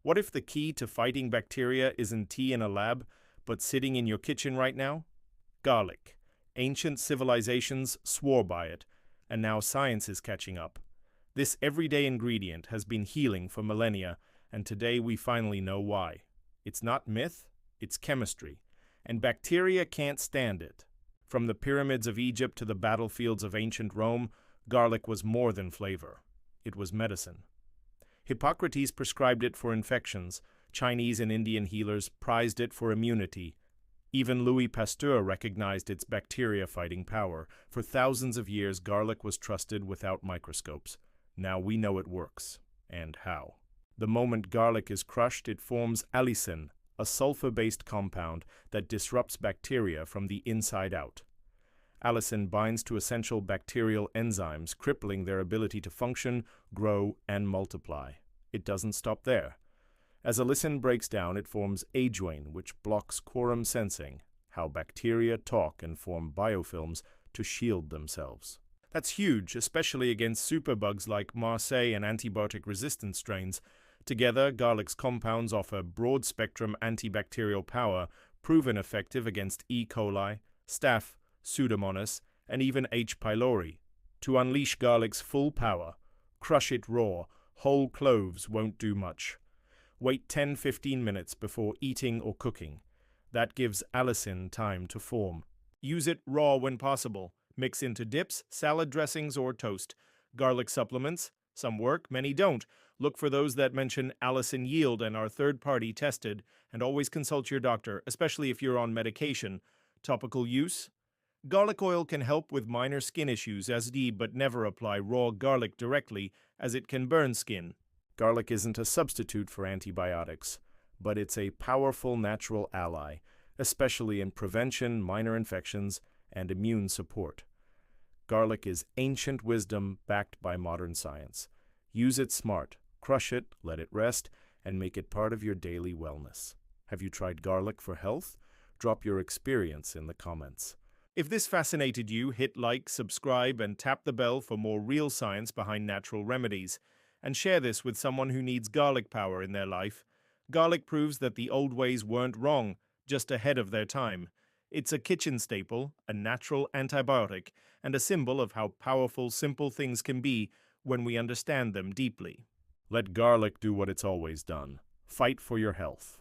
What if the key to fighting bacteria isn't tea in a lab, but sitting in your kitchen right now? Garlic. Ancient civilizations swore by it, and now science is catching up. This everyday ingredient has been healing for millennia, and today we finally know why. It's not myth, it's chemistry, and bacteria can't stand it. From the pyramids of Egypt to the battlefields of ancient Rome, garlic was more than flavor. It was medicine. Hippocrates prescribed it for infections. Chinese and Indian healers prized it for immunity. Even Louis Pasteur recognized its bacteria-fighting power. For thousands of years, garlic was trusted without microscopes. Now we know it works. And how. The moment garlic is crushed, it forms allicin, a sulfur-based compound that disrupts bacteria from the inside out. Allicin binds to essential bacterial enzymes, crippling their ability to function, grow, and multiply. It doesn't stop there. As allicin breaks down, it forms ajoene, which blocks quorum sensing, how bacteria talk and form biofilms to shield themselves. That's huge, especially against superbugs like MRSA and antibiotic-resistant strains. Together, garlic's compounds offer broad-spectrum antibacterial power, proven effective against E. coli, staph, Pseudomonas, and even H. pylori. To unleash garlic's full power, crush it raw. Whole cloves won't do much. Wait 10-15 minutes before eating or cooking. That gives allicin time to form. Use it raw when possible. Mix into dips, salad dressings, or toast. Garlic supplements, some work, many don't. Look for those that mention allicin yield and are third-party tested, and always consult your doctor, especially if you're on medication. Topical use? Garlic oil can help with minor skin issues as D, but never apply raw garlic directly, as it can burn skin. Garlic isn't a substitute for antibiotics, but it's a powerful natural ally, especially in prevention, minor infections, and immune support. Garlic is ancient wisdom backed by modern science. Use it smart, crush it, let it rest, and make it part of your daily wellness. Have you tried garlic for health? Drop your experience in the comments. If this fascinated you, hit like, subscribe, and tap the bell for more real science behind natural remedies. And share this with someone who needs garlic power in their life. Garlic proves that the old ways weren't wrong, just ahead of their time. It's a kitchen staple, a natural antibiotic, and a symbol of how powerful simple things can be when we understand them deeply. Let garlic do what it's always done. Fight for your health.